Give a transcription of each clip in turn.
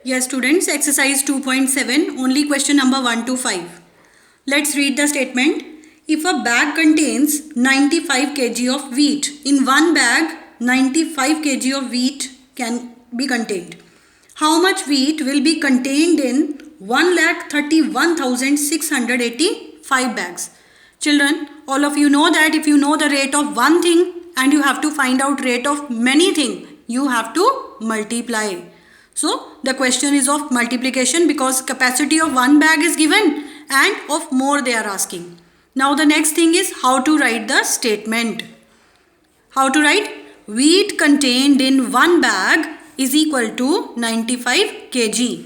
Yes, students, exercise 2.7, only question number 1 to 5. Let's read the statement. If a bag contains 95 kg of wheat, in one bag 95 kg of wheat can be contained. How much wheat will be contained in 1,31,685 bags? Children, all of you know that if you know the rate of one thing and you have to find out rate of many things, you have to multiply. So the question is of multiplication because capacity of one bag is given and of more they are asking. Now the next thing is how to write the statement. How to write? Wheat contained in one bag is equal to 95 kg.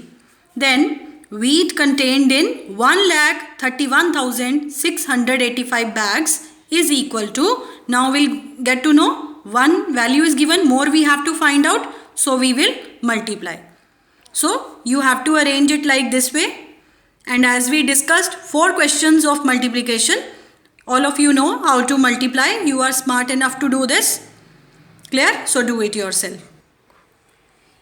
Then wheat contained in 1,31,685 bags is equal to, now we'll get to know one value is given, more we have to find out, so we will multiply. So you have to arrange it like this way, and as we discussed 4 questions of multiplication, all of you know how to multiply, you are smart enough to do this. Clear? So do it yourself.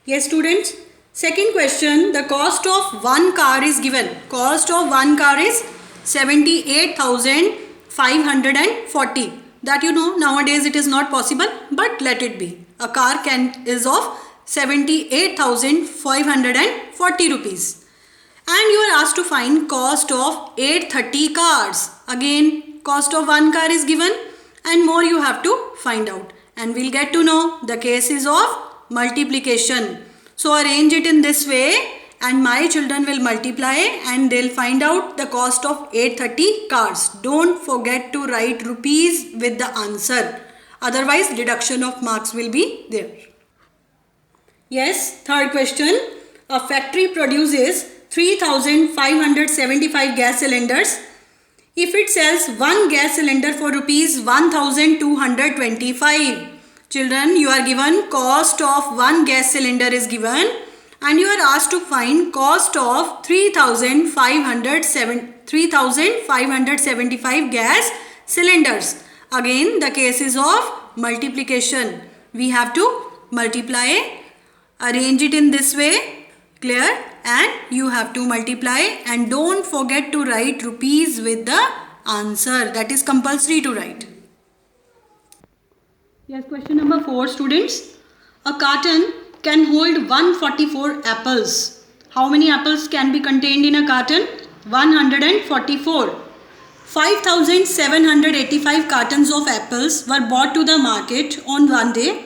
Yes students, second question, the cost of one car is given. Cost of one car is 78,540. That you know, nowadays it is not possible, but let it be. A car is of 78,540 rupees. And you are asked to find cost of 830 cars. Again, cost of one car is given and more you have to find out. And we'll get to know the cases of multiplication. So arrange it in this way and my children will multiply and they'll find out the cost of 830 cars. Don't forget to write rupees with the answer. Otherwise deduction of marks will be there. Yes, third question. A factory produces 3,575 gas cylinders. If it sells one gas cylinder for rupees 1,225. Children, you are given cost of one gas cylinder is given and you are asked to find cost of 3,575 gas cylinders. Again, the case is of multiplication. We have to multiply, arrange it in this way, clear? And you have to multiply and don't forget to write rupees with the answer. That is compulsory to write. Yes, question number 4 students. A carton can hold 144 apples. How many apples can be contained in a carton? 144. 5,785 cartons of apples were bought to the market on one day.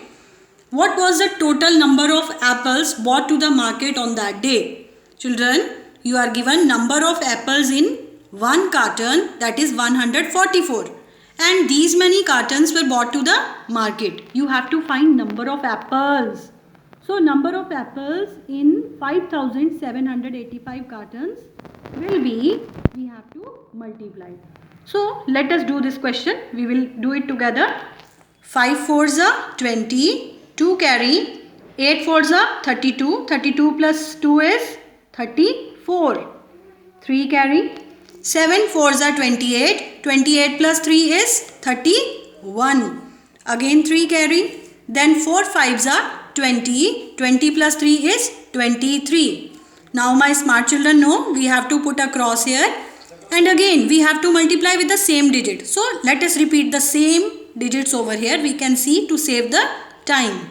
What was the total number of apples bought to the market on that day? Children, you are given number of apples in one carton, that is 144. And these many cartons were bought to the market. You have to find number of apples. So number of apples in 5,785 cartons will be, we have to multiply. So let us do this question. We will do it together. 5 fours are 20. 2 carry. 8 fours are 32. 32 plus 2 is 34. 3 carry. 7 fours are 28. 28 plus 3 is 31. Again 3 carry. Then 4 fives are 20. 20 plus 3 is 23. Now my smart children know we have to put a cross here. And again we have to multiply with the same digit. So let us repeat the same digits over here. We can see to save the time.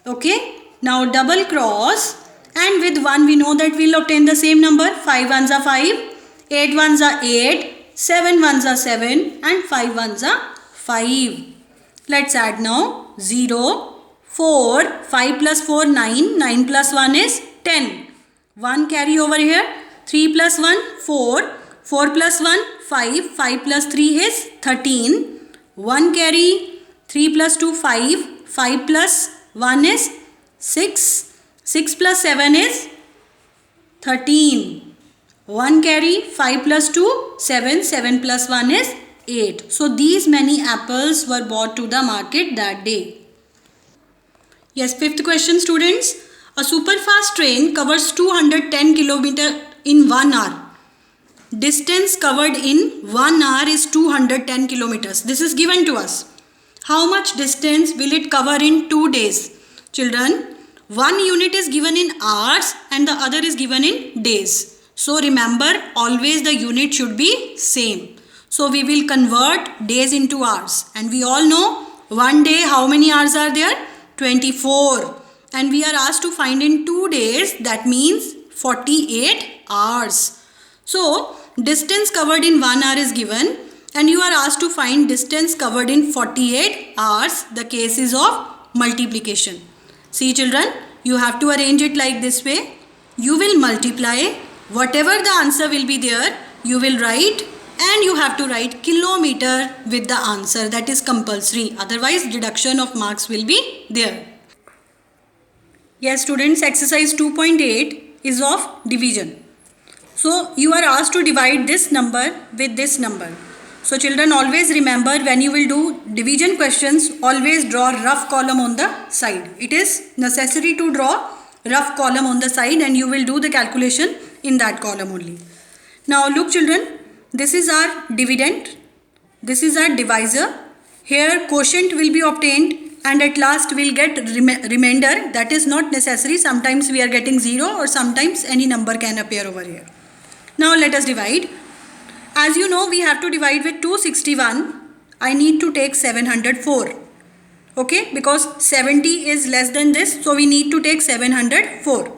Okay. Now double cross. And with 1 we know that we will obtain the same number. 5 ones are 5. 8 ones are 8, 7 ones are 7 and 5 ones are 5. Let's add now 0, 4, 5 plus 4, 9, 9 plus 1 is 10. 1 carry over here, 3 plus 1, 4, 4 plus 1, 5, 5 plus 3 is 13. 1 carry, 3 plus 2, 5, 5 plus 1 is 6, 6 plus 7 is 13. 1 carry, 5 plus 2, 7, 7 plus 1 is 8. So these many apples were bought to the market that day. Yes, fifth question students. A super fast train covers 210 km in 1 hour. Distance covered in 1 hour is 210 kilometers. This is given to us. How much distance will it cover in 2 days? Children, one unit is given in hours and the other is given in days. So remember, always the unit should be same. So we will convert days into hours, and we all know one day how many hours are there? 24. And we are asked to find in 2 days, that means 48 hours. So distance covered in 1 hour is given and you are asked to find distance covered in 48 hours. The case is of multiplication. See children, you have to arrange it like this way. You will multiply, whatever the answer will be there, you will write, and you have to write kilometer with the answer. That is compulsory. Otherwise deduction of marks will be there. Yes students, exercise 2.8 is of division. So you are asked to divide this number with this number. So children, always remember, when you will do division questions, always draw rough column on the side. It is necessary to draw rough column on the side and you will do the calculation in that column only. Now look children, this is our dividend, this is our divisor. Here quotient will be obtained and at last we'll get remainder. That is not necessary. Sometimes we are getting 0 or sometimes any number can appear over here. Now let us divide. As you know, we have to divide with 261. I need to take 704. Okay, because 70 is less than this, so we need to take 704.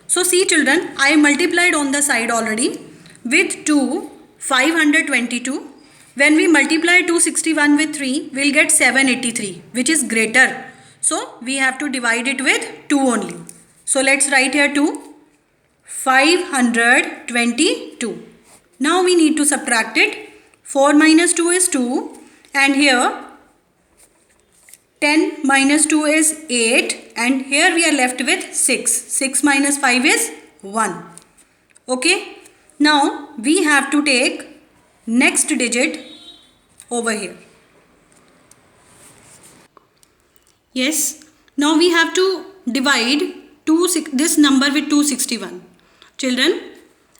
So see children, I multiplied on the side already with 2, 522. When we multiply 261 with 3, we'll get 783, which is greater. So we have to divide it with 2 only. So let's write here 2, 522. Now we need to subtract it. 4 minus 2 is 2 and here 10 minus 2 is 8 and here we are left with 6. 6 minus 5 is 1. Okay. Now we have to take next digit over here. Yes. Now we have to divide this number with 261. Children,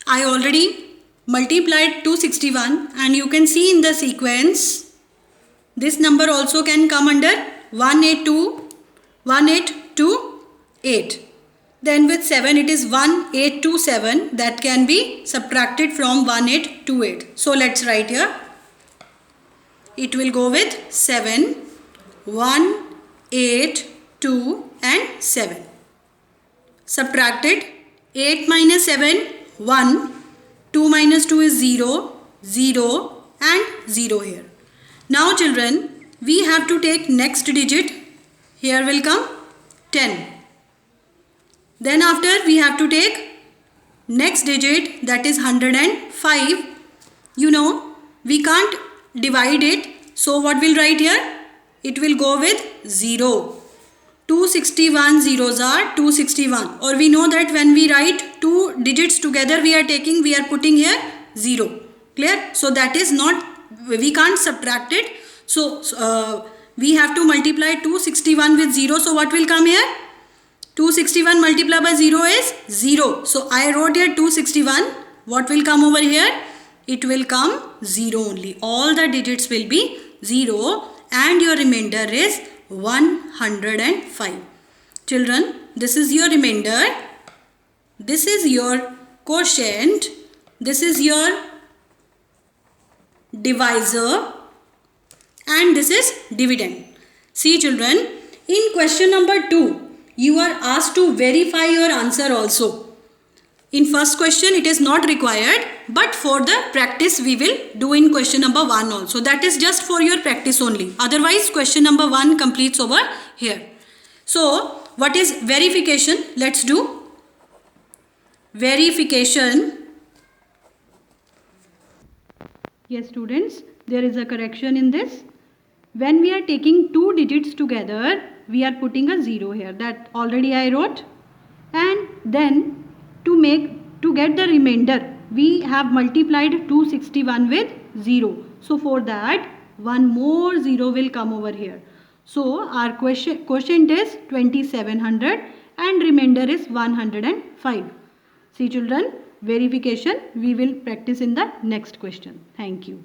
I already multiplied 261 and you can see in the sequence this number also can come under 1828. Then with 7 it is 1827, that can be subtracted from 1828. So let's write here. It will go with 7, 1, 8, 2 and 7. Subtracted 8 minus 7, 1. 2 minus 2 is 0, 0 and 0 here. Now children, we have to take next digit. Here will come 10. Then after we have to take next digit, that is 105. You know, we can't divide it. So what we'll write here? It will go with 0. 261 zeros are 261, or we know that when we write two digits together we are putting here 0. Clear? So that is not, we can't subtract it. So we have to multiply 261 with 0. So what will come here? 261 multiplied by 0 is 0. So I wrote here 261. What will come over here? It will come 0 only. All the digits will be 0 and your remainder is 105. Children, this is your remainder, this is your quotient, this is your divisor and this is dividend. See children, in question number 2, you are asked to verify your answer also. In first question it is not required, but for the practice we will do in question number 1 also. That is just for your practice only. Otherwise question number 1 completes over here. So what is verification? Let's do verification. Yes students, there is a correction in this. When we are taking two digits together, we are putting a 0 here. That already I wrote. And then to get the remainder, we have multiplied 261 with 0. So for that, one more 0 will come over here. So our quotient is 2700 and remainder is 105. See children, verification we will practice in the next question. Thank you.